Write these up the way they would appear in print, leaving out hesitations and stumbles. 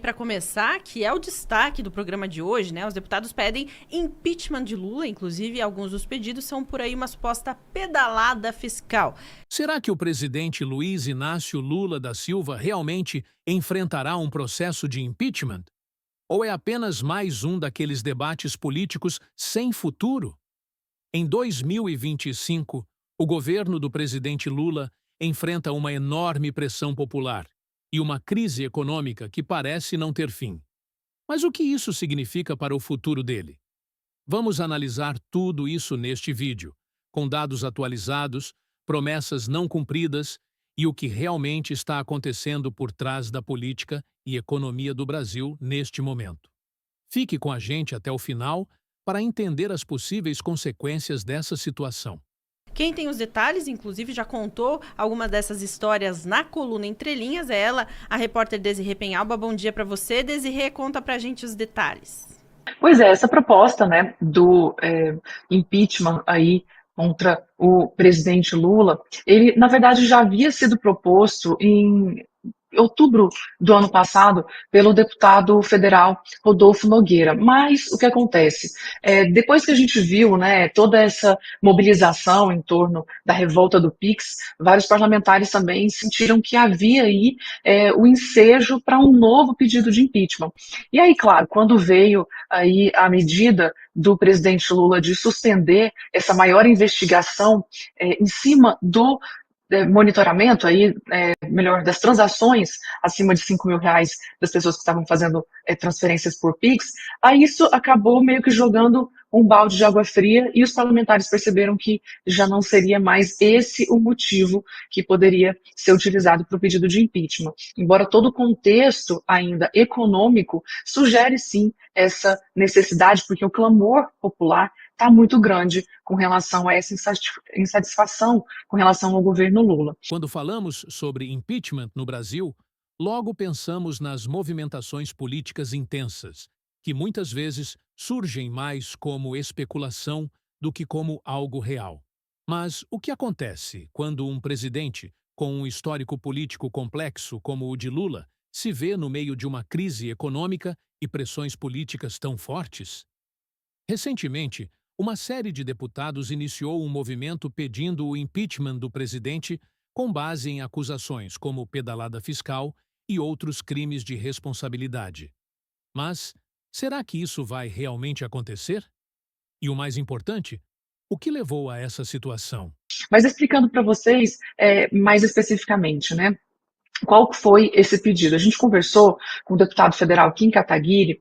Para começar, que é o destaque do programa de hoje, né? Os deputados pedem impeachment de Lula, inclusive alguns dos pedidos são por aí uma suposta pedalada fiscal. Será que o presidente Luiz Inácio Lula da Silva realmente enfrentará um processo de impeachment? Ou é apenas mais um daqueles debates políticos sem futuro? Em 2025, o governo do presidente Lula enfrenta uma enorme pressão popular e uma crise econômica que parece não ter fim. Mas o que isso significa para o futuro dele? Vamos analisar tudo isso neste vídeo, com dados atualizados, promessas não cumpridas e o que realmente está acontecendo por trás da política e economia do Brasil neste momento. Fique com a gente até o final para entender as possíveis consequências dessa situação. Quem tem os detalhes, inclusive, já contou algumas dessas histórias na coluna Entre Linhas, é ela, a repórter Desirê Penhalba. Bom dia para você, Desirê, conta pra gente os detalhes. Pois é, essa proposta, né, do impeachment aí contra o presidente Lula, ele, na verdade, já havia sido proposto em outubro do ano passado pelo deputado federal Rodolfo Nogueira. Mas o que acontece? Depois que a gente viu, né, toda essa mobilização em torno da revolta do PIX, vários parlamentares também sentiram que havia aí o ensejo para um novo pedido de impeachment. E aí, claro, quando veio aí a medida do presidente Lula de suspender essa maior investigação em cima do monitoramento aí, melhor, das transações acima de R$ 5.000 das pessoas que estavam fazendo transferências por Pix, aí isso acabou meio que jogando um balde de água fria e os parlamentares perceberam que já não seria mais esse o motivo que poderia ser utilizado para o pedido de impeachment. Embora todo o contexto ainda econômico sugere sim essa necessidade, porque o clamor popular está muito grande com relação a essa insatisfação com relação ao governo Lula. Quando falamos sobre impeachment no Brasil, logo pensamos nas movimentações políticas intensas, que muitas vezes surgem mais como especulação do que como algo real. Mas o que acontece quando um presidente, com um histórico político complexo como o de Lula, se vê no meio de uma crise econômica e pressões políticas tão fortes? Recentemente, uma série de deputados iniciou um movimento pedindo o impeachment do presidente com base em acusações como pedalada fiscal e outros crimes de responsabilidade. Mas, será que isso vai realmente acontecer? E o mais importante, o que levou a essa situação? Mas explicando para vocês mais especificamente, né, qual foi esse pedido? A gente conversou com o deputado federal Kim Kataguiri,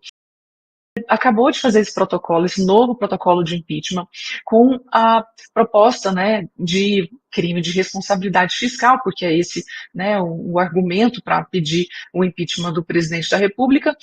acabou de fazer esse protocolo, esse novo protocolo de impeachment, com a proposta, né, de crime de responsabilidade fiscal, porque é esse, né, o argumento para pedir o impeachment do presidente da República.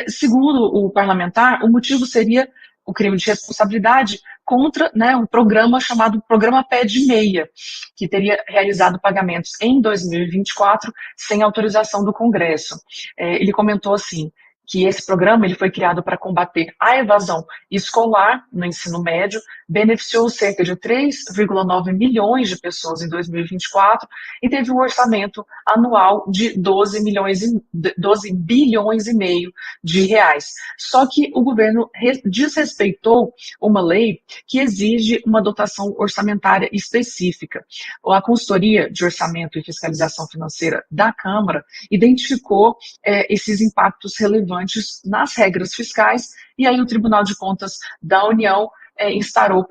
Segundo o parlamentar, o motivo seria o crime de responsabilidade contra, né, um programa chamado Programa Pé de Meia, que teria realizado pagamentos em 2024 sem autorização do Congresso. Ele comentou assim, que esse programa ele foi criado para combater a evasão escolar no ensino médio, beneficiou cerca de 3,9 milhões de pessoas em 2024 e teve um orçamento anual de 12 bilhões e meio de reais. Só que o governo desrespeitou uma lei que exige uma dotação orçamentária específica. A Consultoria de Orçamento e Fiscalização Financeira da Câmara identificou esses impactos relevantes nas regras fiscais, e aí o Tribunal de Contas da União instaurou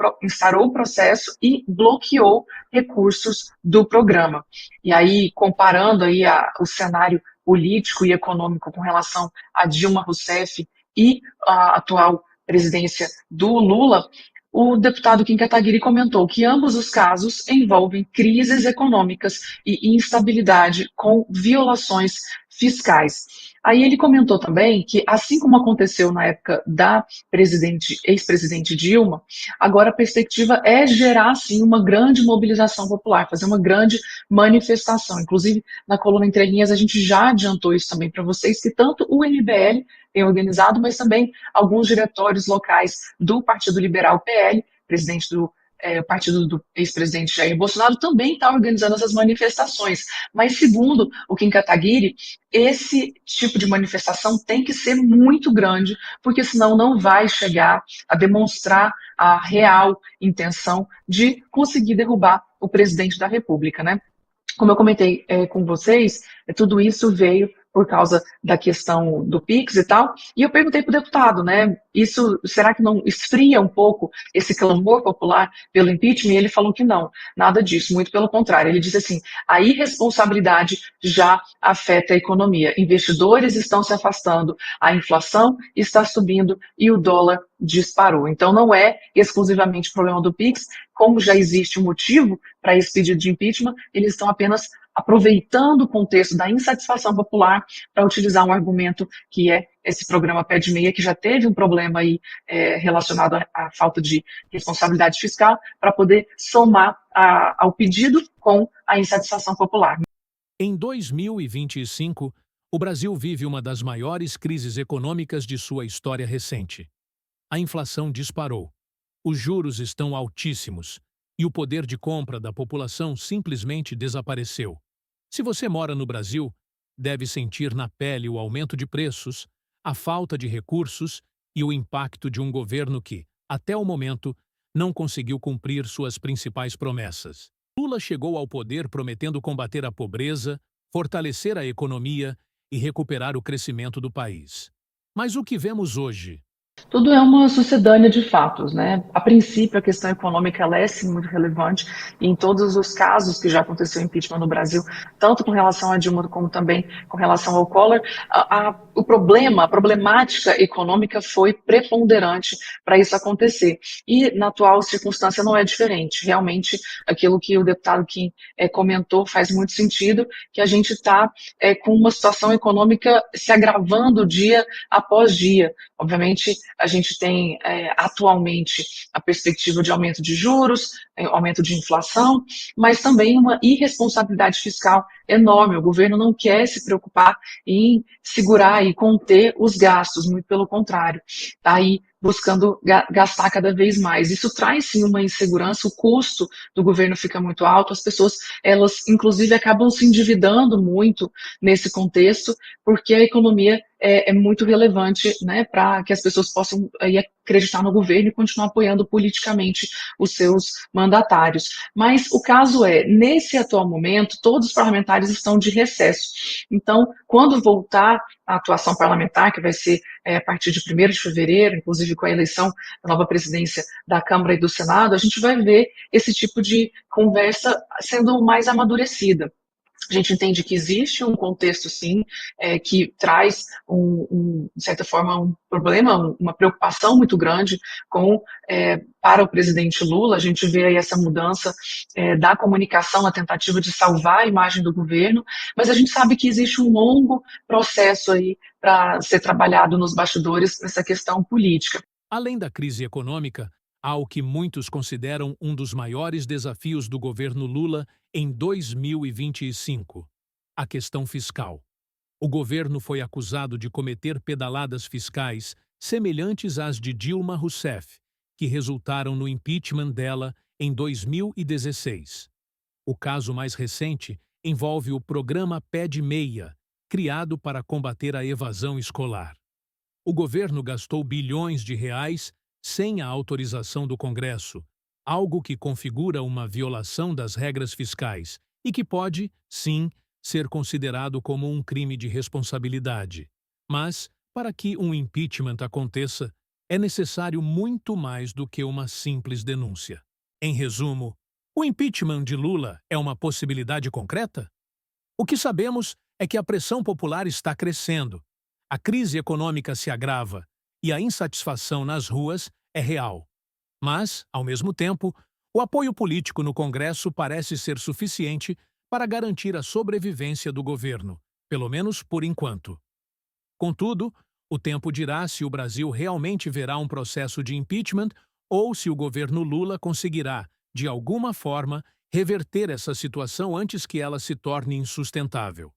o processo e bloqueou recursos do programa. E aí, comparando aí o cenário político e econômico com relação a Dilma Rousseff e a atual presidência do Lula, o deputado Kim Kataguiri comentou que ambos os casos envolvem crises econômicas e instabilidade com violações fiscais. Aí ele comentou também que, assim como aconteceu na época da ex-presidente Dilma, agora a perspectiva é gerar, sim, uma grande mobilização popular, fazer uma grande manifestação. Inclusive, na coluna Entre Linhas, a gente já adiantou isso também para vocês, que tanto o MBL tem organizado, mas também alguns diretórios locais do Partido Liberal PL, presidente do o partido do ex-presidente Jair Bolsonaro também está organizando essas manifestações. Mas, segundo o Kim Kataguiri, esse tipo de manifestação tem que ser muito grande, porque senão não vai chegar a demonstrar a real intenção de conseguir derrubar o presidente da República, né? Como eu comentei com vocês, tudo isso veio por causa da questão do Pix e tal, e eu perguntei para o deputado, né, isso, será que não esfria um pouco esse clamor popular pelo impeachment? E ele falou que não, nada disso, muito pelo contrário. Ele disse assim, a irresponsabilidade já afeta a economia, investidores estão se afastando, a inflação está subindo e o dólar disparou. Então não é exclusivamente problema do Pix, como já existe um motivo para esse pedido de impeachment, eles estão apenas aproveitando o contexto da insatisfação popular para utilizar um argumento que é esse programa Pé de Meia, que já teve um problema aí relacionado à falta de responsabilidade fiscal, para poder somar ao pedido com a insatisfação popular. Em 2025, o Brasil vive uma das maiores crises econômicas de sua história recente. A inflação disparou, os juros estão altíssimos e o poder de compra da população simplesmente desapareceu. Se você mora no Brasil, deve sentir na pele o aumento de preços, a falta de recursos e o impacto de um governo que, até o momento, não conseguiu cumprir suas principais promessas. Lula chegou ao poder prometendo combater a pobreza, fortalecer a economia e recuperar o crescimento do país. Mas o que vemos hoje? Tudo é uma sucedânea de fatos, né? A princípio, a questão econômica ela é sim muito relevante e em todos os casos que já aconteceu impeachment no Brasil, tanto com relação a Dilma como também com relação ao Collor, o problema, a problemática econômica foi preponderante para isso acontecer. E na atual circunstância não é diferente. Realmente, aquilo que o deputado Kim comentou faz muito sentido, que a gente está com uma situação econômica se agravando dia após dia. Obviamente, a gente tem atualmente a perspectiva de aumento de juros, aumento de inflação, mas também uma irresponsabilidade fiscal enorme. O governo não quer se preocupar em segurar e conter os gastos, muito pelo contrário, está aí buscando gastar cada vez mais. Isso traz sim uma insegurança, o custo do governo fica muito alto, as pessoas, elas inclusive acabam se endividando muito nesse contexto, porque a economia é muito relevante, né, para que as pessoas possam acreditar no governo e continuar apoiando politicamente os seus mandatários. Mas o caso é, nesse atual momento, todos os parlamentares estão de recesso. Então, quando voltar a atuação parlamentar, que vai ser a partir de 1º de fevereiro, inclusive com a eleição da nova presidência da Câmara e do Senado, a gente vai ver esse tipo de conversa sendo mais amadurecida. A gente entende que existe um contexto, sim, que traz, de certa forma, um problema, uma preocupação muito grande para o presidente Lula. A gente vê aí essa mudança da comunicação, a tentativa de salvar a imagem do governo, mas a gente sabe que existe um longo processo aí para ser trabalhado nos bastidores nessa questão política. Além da crise econômica, há o que muitos consideram um dos maiores desafios do governo Lula em 2025, a questão fiscal. O governo foi acusado de cometer pedaladas fiscais semelhantes às de Dilma Rousseff, que resultaram no impeachment dela em 2016. O caso mais recente envolve o programa Pé de Meia, criado para combater a evasão escolar. O governo gastou bilhões de reais sem a autorização do Congresso, algo que configura uma violação das regras fiscais e que pode, sim, ser considerado como um crime de responsabilidade. Mas, para que um impeachment aconteça, é necessário muito mais do que uma simples denúncia. Em resumo, o impeachment de Lula é uma possibilidade concreta? O que sabemos é que a pressão popular está crescendo, a crise econômica se agrava e a insatisfação nas ruas é real. Mas, ao mesmo tempo, o apoio político no Congresso parece ser suficiente para garantir a sobrevivência do governo, pelo menos por enquanto. Contudo, o tempo dirá se o Brasil realmente verá um processo de impeachment ou se o governo Lula conseguirá, de alguma forma, reverter essa situação antes que ela se torne insustentável.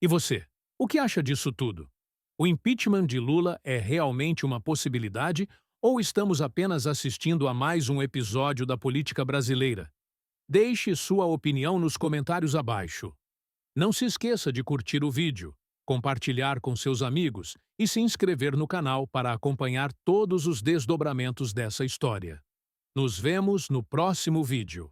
E você, o que acha disso tudo? O impeachment de Lula é realmente uma possibilidade Ou estamos apenas assistindo a mais um episódio da política brasileira? Deixe sua opinião nos comentários abaixo. Não se esqueça de curtir o vídeo, compartilhar com seus amigos e se inscrever no canal para acompanhar todos os desdobramentos dessa história. Nos vemos no próximo vídeo.